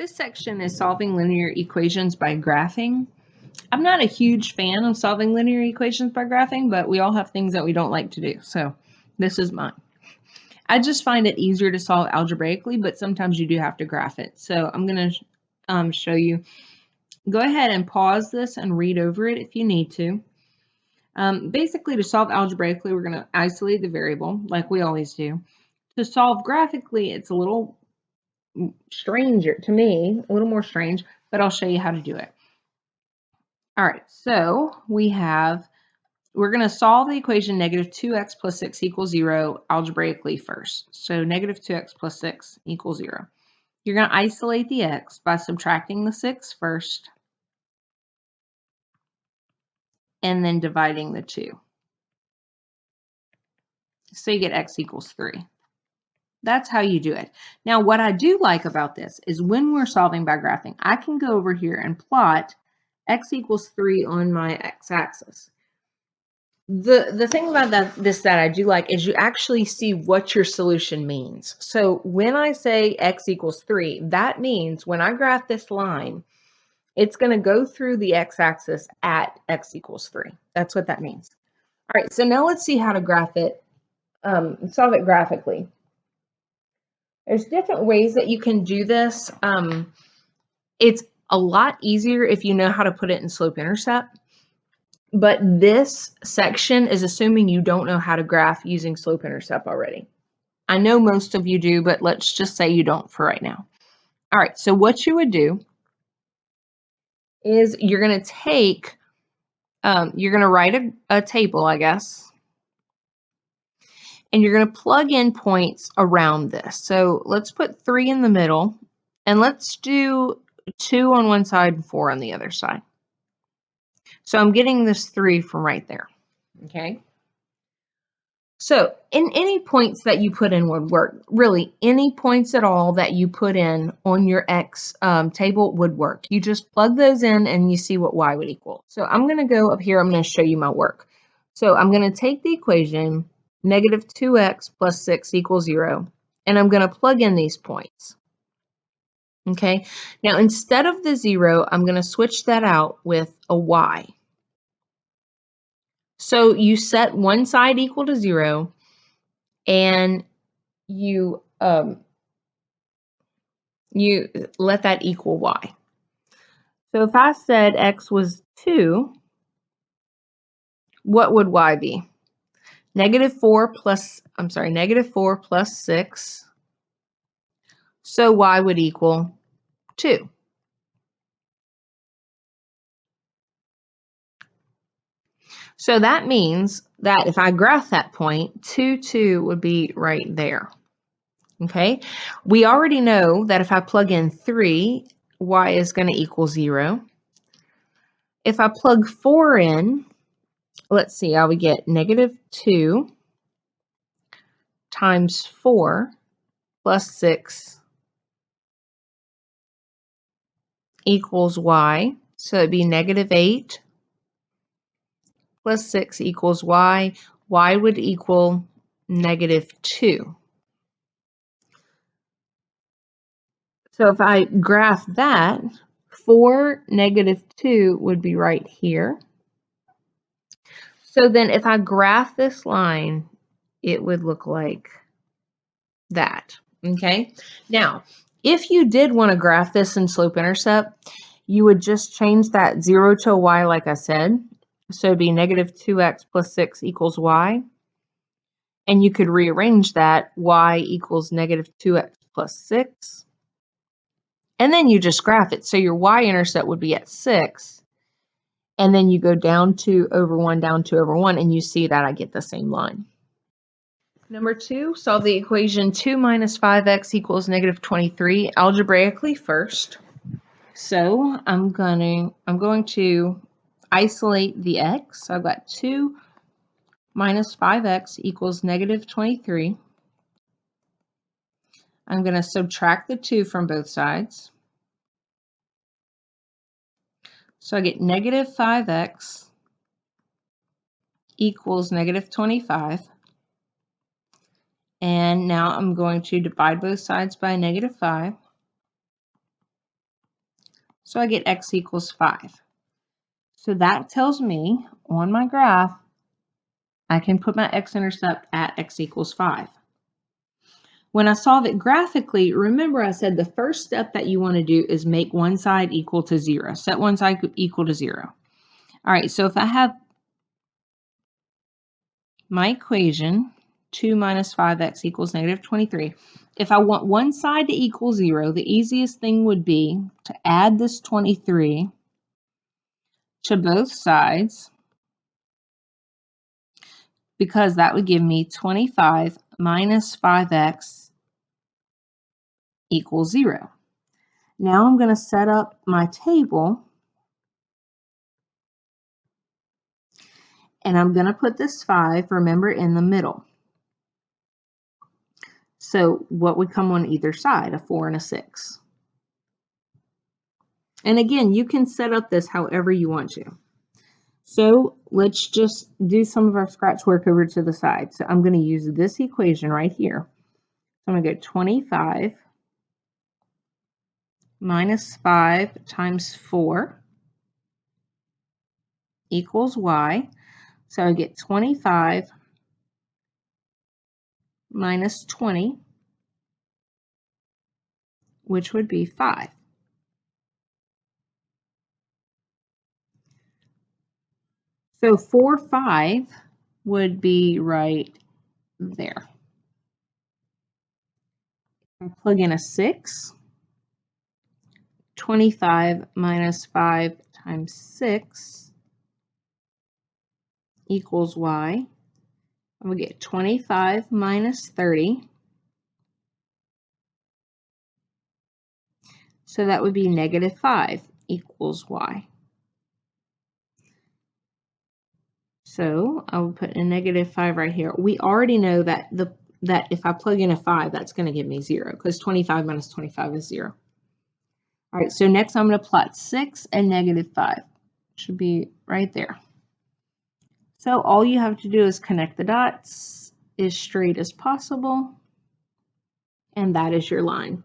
This section is solving linear equations by graphing. I'm not a huge fan of solving linear equations by graphing, but we all have things that we don't like to do, so this is mine. I just find it easier to solve algebraically, but sometimes you do have to graph it. So I'm going to show you. Go ahead and pause this and read over it if you need to. Basically, to solve algebraically, we're going to isolate the variable like we always do. To solve graphically, it's a little stranger to me, a little more strange, but I'll show you how to do it. All right, so we're going to solve the equation negative 2x plus 6 equals 0 algebraically first. So negative 2x plus 6 equals 0. You're going to isolate the x by subtracting the 6 first and then dividing the 2. So you get x equals 3. That's how you do it. Now, what I do like about this is when we're solving by graphing, I can go over here and plot x equals 3 on my x-axis. The thing about that I do like is you actually see what your solution means. So when I say x equals 3, that means when I graph this line, it's going to go through the x-axis at x equals 3. That's what that means. All right, so now let's see how to graph it, solve it graphically. There's different ways that you can do this. It's a lot easier if you know how to put it in slope-intercept. But this section is assuming you don't know how to graph using slope-intercept already. I know most of you do, but let's just say you don't for right now. All right, so what you would do is you're going to take, you're going to write a table, I guess, and you're going to plug in points around this. So let's put 3 in the middle, and let's do 2 on one side and 4 on the other side. So I'm getting this 3 from right there, okay? So in any points that you put in would work. Really, any points at all that you put in on your x table would work. You just plug those in and you see what y would equal. So I'm going to go up here. I'm going to show you my work. So I'm going to take the equation negative 2x plus 6 equals 0, and I'm going to plug in these points. Okay, now instead of the 0, I'm going to switch that out with a y. So you set one side equal to 0, and you let that equal y. So if I said x was 2, what would y be? Negative 4 plus 6. So y would equal 2. So that means that if I graph that point, 2, 2 would be right there. Okay, we already know that if I plug in 3, y is going to equal 0. If I plug 4 in, let's see, I would get negative 2 times 4 plus 6 equals y. So it'd be negative 8 plus 6 equals y. Y would equal negative 2. So if I graph that, 4, negative 2 would be right here. So then if I graph this line, it would look like that. Okay. Now, if you did want to graph this in slope-intercept, you would just change that 0 to a y like I said. So it'd be negative 2x plus 6 equals y. And you could rearrange that, y equals negative 2x plus 6. And then you just graph it. So your y-intercept would be at 6. And then you go down 2 over 1, down 2 over 1, and you see that I get the same line. Number 2, solve the equation 2 minus 5x equals negative 23 algebraically first. So I'm going to isolate the x. So I've got 2 minus 5x equals negative 23. I'm going to subtract the 2 from both sides. So I get negative 5x equals negative 25. And now I'm going to divide both sides by negative 5. So I get x equals 5. So that tells me on my graph, I can put my x-intercept at x equals 5. When I solve it graphically, remember I said the first step that you want to do is make one side equal to 0. Set one side equal to 0. All right, so if I have my equation, 2 minus 5x equals negative 23. If I want one side to equal 0, the easiest thing would be to add this 23 to both sides, because that would give me 25 minus 5x equals 0. Now I'm going to set up my table, and I'm going to put this 5, remember, in the middle. So what would come on either side? A 4 and a 6. And again, you can set up this however you want to. So let's just do some of our scratch work over to the side. So I'm going to use this equation right here. So I'm going to go 25 minus 5 times 4 equals y. So I get 25 minus 20, which would be 5. So 4, 5 would be right there. I plug in a 6. 25 minus 5 times 6 equals y. And we get 25 minus 30. So that would be negative 5 equals y. So I will put a negative 5 right here. We already know that if I plug in a 5, that's going to give me 0, because 25 minus 25 is 0. All right, so next I'm going to plot 6 and negative 5. It should be right there. So all you have to do is connect the dots as straight as possible, and that is your line.